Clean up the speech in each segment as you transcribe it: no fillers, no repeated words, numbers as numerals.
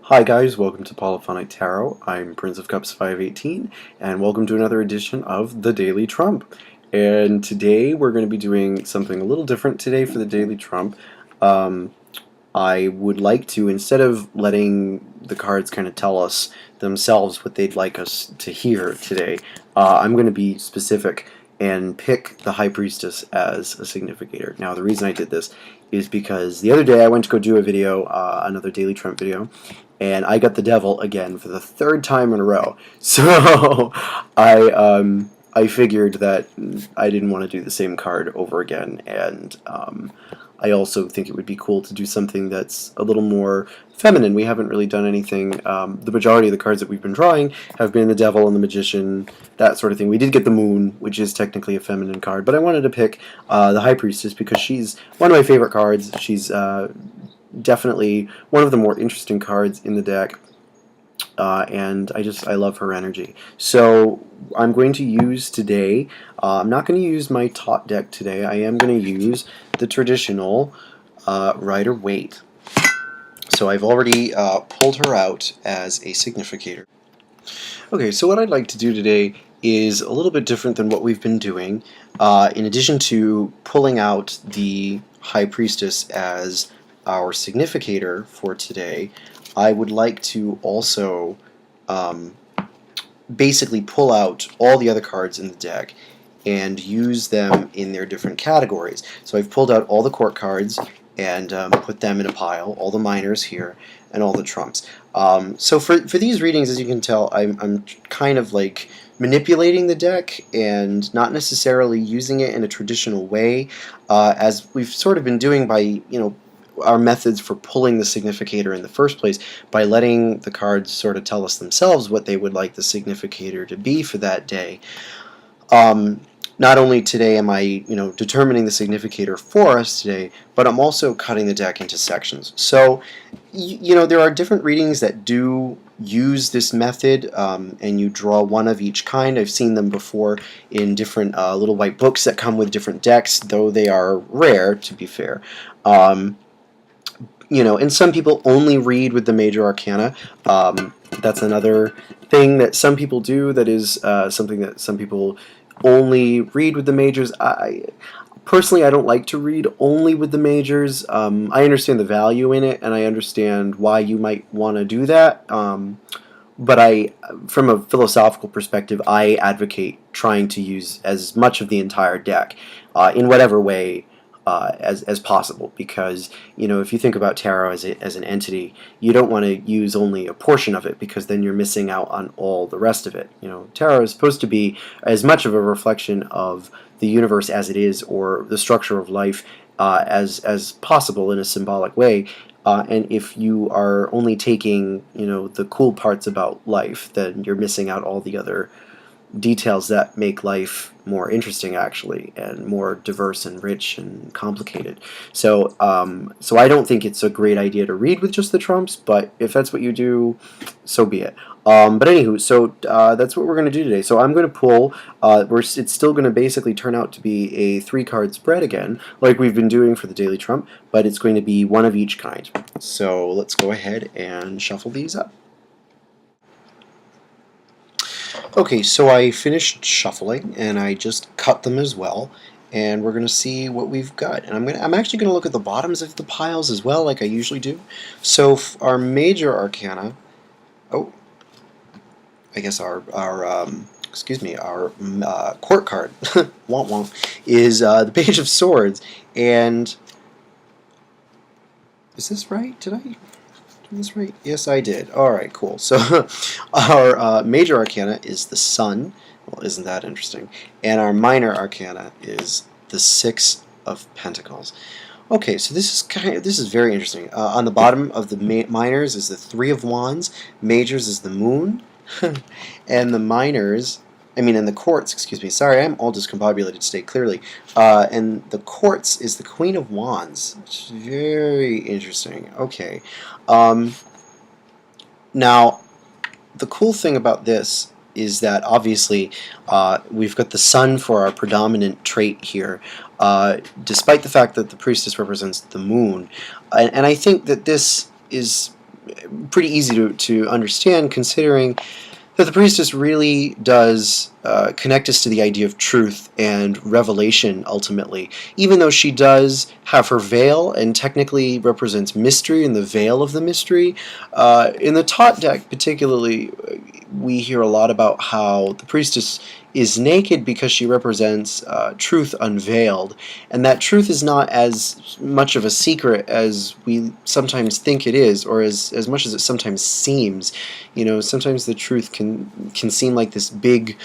Hi guys, welcome to Polyphonic Tarot. I'm Prince of Cups 518, and welcome to another edition of the Daily Trump. And today we're going to be doing something a little different today for the Daily Trump. I would like to, instead of letting the cards kind of tell us themselves what they'd like us to hear today, I'm going to be specific and pick the High Priestess as a significator. Now, the reason I did this is because the other day I went to go do a video, another Daily Trump video, and I got the Devil again for the third time in a row. So I figured that I didn't want to do the same card over again, and I also think it would be cool to do something that's a little more feminine. We haven't really done anything. The majority of the cards that we've been drawing have been the Devil and the Magician, that sort of thing. We did get the Moon, which is technically a feminine card, but I wanted to pick the High Priestess because she's one of my favorite cards. She's definitely one of the more interesting cards in the deck, and I love her energy. So I'm going to use today, I'm not going to use my top deck today. I am going to use the traditional Rider-Waite. So I've already pulled her out as a significator. Okay, so what I'd like to do today is a little bit different than what we've been doing. In addition to pulling out the High Priestess as our significator for today, I would like to also basically pull out all the other cards in the deck and use them in their different categories. So I've pulled out all the court cards and put them in a pile, all the minors here, and all the trumps. So for these readings, as you can tell, I'm kind of like manipulating the deck and not necessarily using it in a traditional way, as we've sort of been doing by, our methods for pulling the significator in the first place, by letting the cards sort of tell us themselves what they would like the significator to be for that day. Not only today am I, determining the significator for us today, but I'm also cutting the deck into sections. So, there are different readings that do use this method, and you draw one of each kind. I've seen them before in different little white books that come with different decks, though they are rare, to be fair. And some people only read with the major arcana. That's another thing that some people do. That is something that some people only read with the majors. Personally, I don't like to read only with the majors. I understand the value in it, and I understand why you might want to do that. But from a philosophical perspective, I advocate trying to use as much of the entire deck in whatever way as possible, because if you think about tarot as an entity, you don't want to use only a portion of it, because then you're missing out on all the rest of it. Tarot is supposed to be as much of a reflection of the universe as it is, or the structure of life as possible in a symbolic way. And if you are only taking the cool parts about life, then you're missing out all the other details that make life more interesting, actually, and more diverse and rich and complicated. So I don't think it's a great idea to read with just the trumps, but if that's what you do, so be it. But anywho, so that's what we're going to do today. So I'm going to pull, it's still going to basically turn out to be a 3-card spread again, like we've been doing for the Daily Trump, but it's going to be one of each kind. So let's go ahead and shuffle these up. Okay, so I finished shuffling, and I just cut them as well, and we're going to see what we've got. And I'm actually going to look at the bottoms of the piles as well, like I usually do. So our major arcana, I guess our court card, womp womp, is the Page of Swords. And is this right? Did I do this right? Yes, I did. Alright, cool. So our major arcana is the Sun. Well, isn't that interesting? And our minor arcana is the Six of Pentacles. Okay, so this is very interesting. On the bottom of the minors is the Three of Wands. Majors is the Moon. And the minors, and the courts, excuse me. Sorry, I'm all discombobulated today, clearly. And the courts is the Queen of Wands, which is very interesting. Okay. Now, the cool thing about this is that obviously we've got the Sun for our predominant trait here, despite the fact that the Priestess represents the Moon. And I think that this is pretty easy to understand, considering that the priestess really does connect us to the idea of truth and revelation ultimately. Even though she does have her veil and technically represents mystery and the veil of the mystery, in the Tot deck particularly, we hear a lot about how the priestess is naked because she represents truth unveiled, and that truth is not as much of a secret as we sometimes think it is, or as much as it sometimes seems. You know, sometimes the truth can seem like this big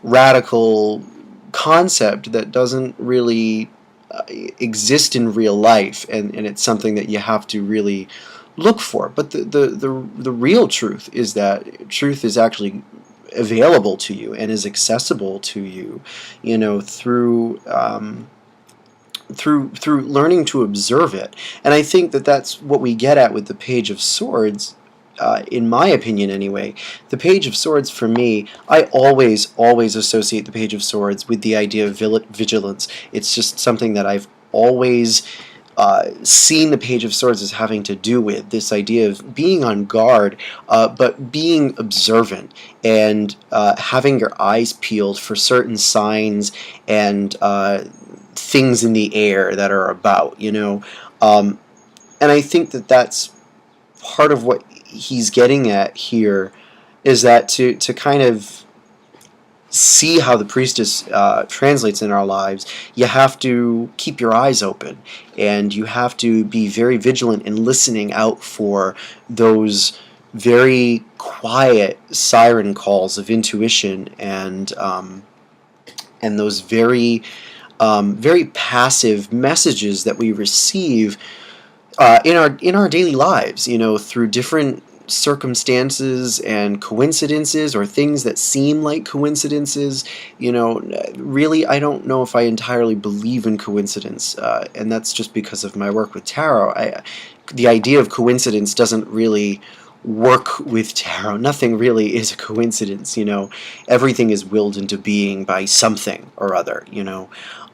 radical concept that doesn't really exist in real life, and it's something that you have to really look for. But the real truth is that truth is actually available to you and is accessible to you, you know, through learning to observe it. And I think that that's what we get at with the Page of Swords. In my opinion anyway, the Page of Swords for me, I always associate the Page of Swords with the idea of vigilance. It's just something that I've always seen the Page of Swords as having to do with, this idea of being on guard, but being observant and having your eyes peeled for certain signs and things in the air that are about, you know. And I think that that's part of what he's getting at here, is that to kind of see how the priestess translates in our lives, you have to keep your eyes open, and you have to be very vigilant in listening out for those very quiet siren calls of intuition, and those very passive messages that we receive in our daily lives, you know, through different circumstances and coincidences, or things that seem like coincidences. You know, really, I don't know if I entirely believe in coincidence, and that's just because of my work with tarot. The idea of coincidence doesn't really work with tarot. Nothing really is a coincidence, you know. Everything is willed into being by something or other, you know.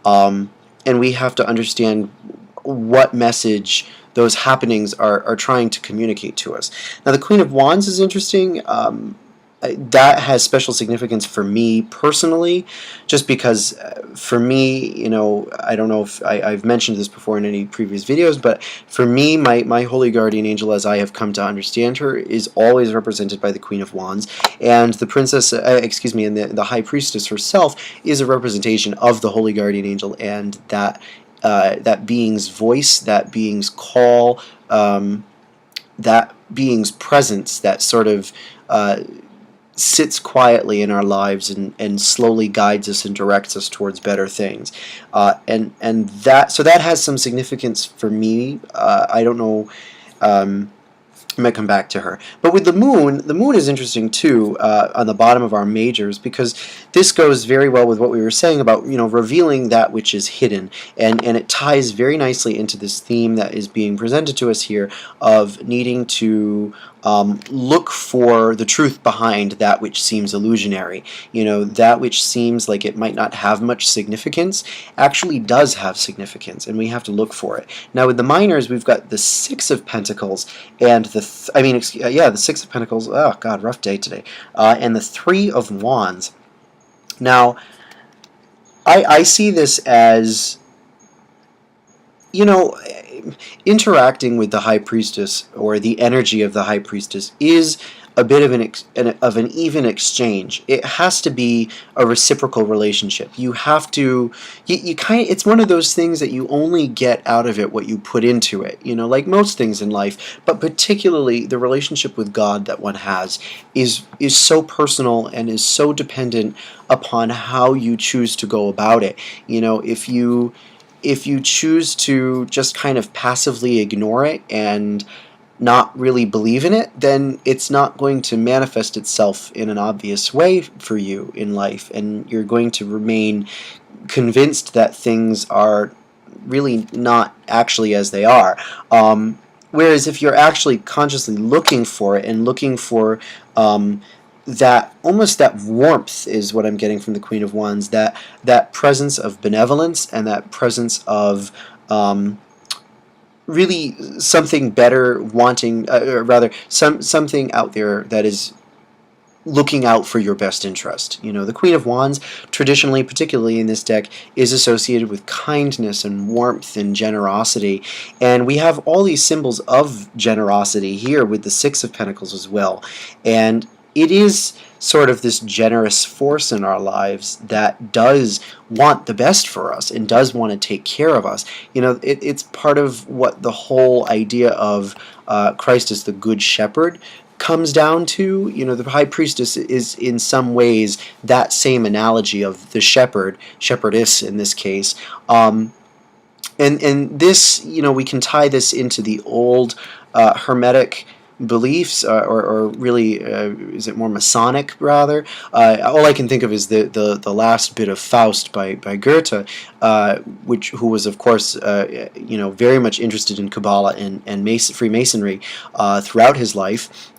And we have to understand what message those happenings are trying to communicate to us. Now, the Queen of Wands is interesting. That has special significance for me personally, just because for me, you know, I don't know if I've mentioned this before in any previous videos, but for me, my holy guardian angel, as I have come to understand her, is always represented by the Queen of Wands, and the princess, excuse me, and the High Priestess herself is a representation of the holy guardian angel, and that being's voice, that being's call, that being's presence, that sort of sits quietly in our lives and slowly guides us and directs us towards better things, and that has some significance for me. I don't know. I might come back to her. But with the moon is interesting too, on the bottom of our majors, because this goes very well with what we were saying about, you know, revealing that which is hidden, and it ties very nicely into this theme that is being presented to us here of needing to look for the truth behind that which seems illusionary. You know, that which seems like it might not have much significance actually does have significance, and we have to look for it. Now, with the minors, we've got the Six of Pentacles and the Six of Pentacles. Oh God, rough day today. And the Three of Wands. Now, I see this as, you know, interacting with the High Priestess, or the energy of the High Priestess, is a bit of an even exchange. It has to be a reciprocal relationship. You have to, you kind of, it's one of those things that you only get out of it what you put into it, you know, like most things in life, but particularly the relationship with God that one has is so personal and is so dependent upon how you choose to go about it. You know, if you choose to just kind of passively ignore it and not really believe in it, then it's not going to manifest itself in an obvious way for you in life, and you're going to remain convinced that things are really not actually as they are. Whereas if you're actually consciously looking for it, and looking for that warmth is what I'm getting from the Queen of Wands, that presence of benevolence, and that presence of really something better wanting, or rather, something out there that is looking out for your best interest. The Queen of Wands, traditionally, particularly in this deck, is associated with kindness and warmth and generosity. And we have all these symbols of generosity here with the Six of Pentacles as well. And it is sort of this generous force in our lives that does want the best for us and does want to take care of us. It's part of what the whole idea of Christ as the Good Shepherd comes down to. The High Priestess is in some ways that same analogy of the shepherdess in this case. And this, we can tie this into the old Hermetic beliefs, or really, is it more Masonic rather? All I can think of is the last bit of Faust by Goethe, who was of course very much interested in Kabbalah and Freemasonry throughout his life.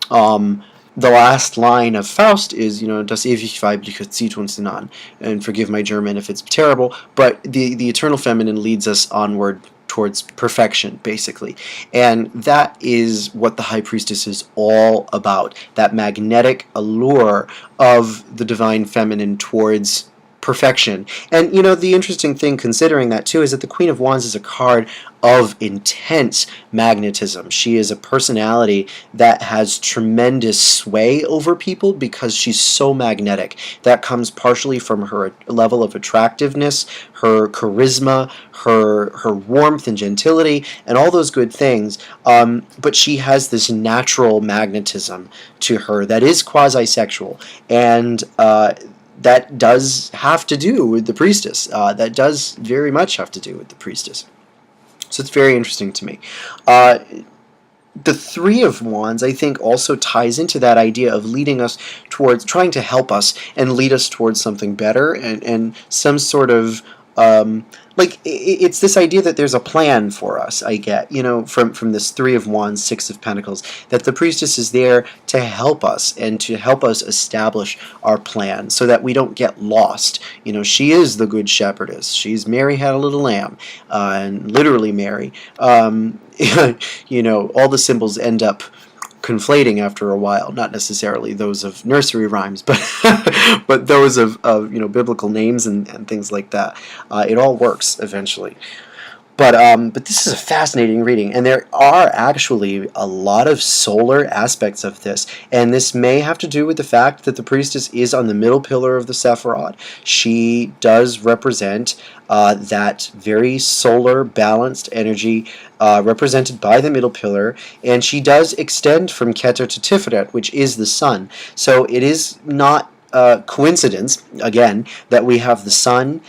The last line of Faust is, das ewig Weibliche zieht uns hinan, and forgive my German if it's terrible, but the eternal feminine leads us onward towards perfection, basically. And that is what the High Priestess is all about, that magnetic allure of the divine feminine towards perfection. And the interesting thing considering that too is that the Queen of Wands is a card of intense magnetism. She is a personality that has tremendous sway over people because she's so magnetic. That comes partially from her level of attractiveness, her charisma, her warmth and gentility, and all those good things. But she has this natural magnetism to her that is quasi-sexual, and that does have to do with the Priestess. That does very much have to do with the Priestess. So it's very interesting to me. The Three of Wands, I think, also ties into that idea of leading us towards, trying to help us and lead us towards something better, and some sort of it's this idea that there's a plan for us, I get, from this Three of Wands, Six of Pentacles, that the Priestess is there to help us and to help us establish our plan so that we don't get lost. She is the Good Shepherdess. She's Mary had a little lamb, and literally Mary. All the symbols end up conflating after a while, not necessarily those of nursery rhymes, but but those of biblical names and things like that. It all works eventually. But this is a fascinating reading, and there are actually a lot of solar aspects of this, and this may have to do with the fact that the Priestess is on the middle pillar of the Sephiroth. She does represent that very solar, balanced energy represented by the middle pillar, and she does extend from Keter to Tiferet, which is the sun. So it is not coincidence, again, that we have the sun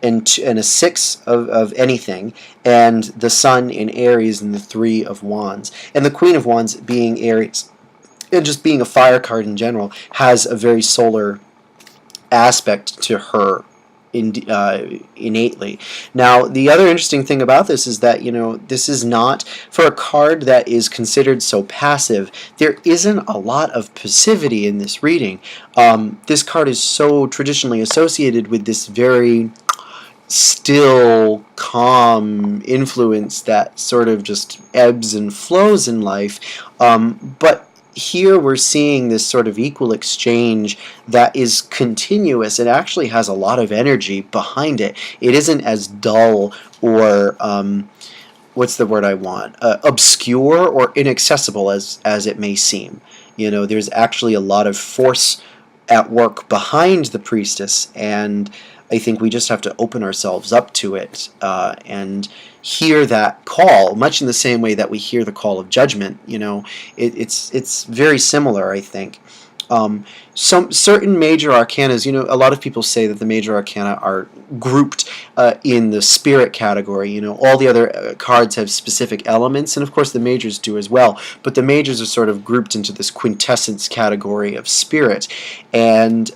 and a six of anything, and the sun in Aries and the Three of Wands. And the Queen of Wands being Aries, and just being a fire card in general, has a very solar aspect to her innately. Now, the other interesting thing about this is that, this is not, for a card that is considered so passive, there isn't a lot of passivity in this reading. This card is so traditionally associated with this very still, calm influence that sort of just ebbs and flows in life. But here we're seeing this sort of equal exchange that is continuous. It actually has a lot of energy behind it. It isn't as dull or what's the word I want? Obscure or inaccessible as it may seem. There's actually a lot of force at work behind the Priestess, and I think we just have to open ourselves up to it and hear that call, much in the same way that we hear the call of judgment. It's very similar, I think. Some certain major arcanas, a lot of people say that the major arcana are grouped in the spirit category. All the other cards have specific elements, and of course the majors do as well, but the majors are sort of grouped into this quintessence category of spirit. And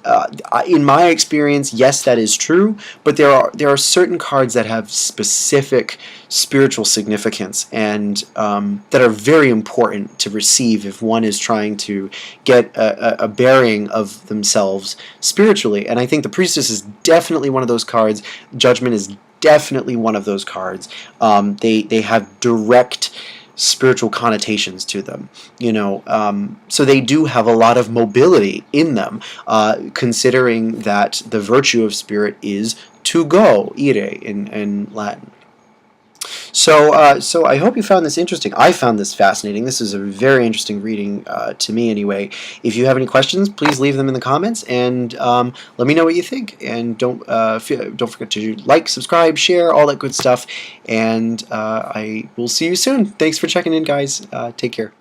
in my experience, yes, that is true, but there are certain cards that have specific spiritual significance and that are very important to receive if one is trying to get a bearing of themselves spiritually. And I think the Priestess is definitely one of those cards. Judgment is definitely one of those cards. They have direct spiritual connotations to them, so they do have a lot of mobility in them, considering that the virtue of spirit is to go, ire in Latin. So I hope you found this interesting. I found this fascinating. This is a very interesting reading to me, anyway. If you have any questions, please leave them in the comments and let me know what you think. And don't forget to like, subscribe, share, all that good stuff. And I will see you soon. Thanks for checking in, guys. Take care.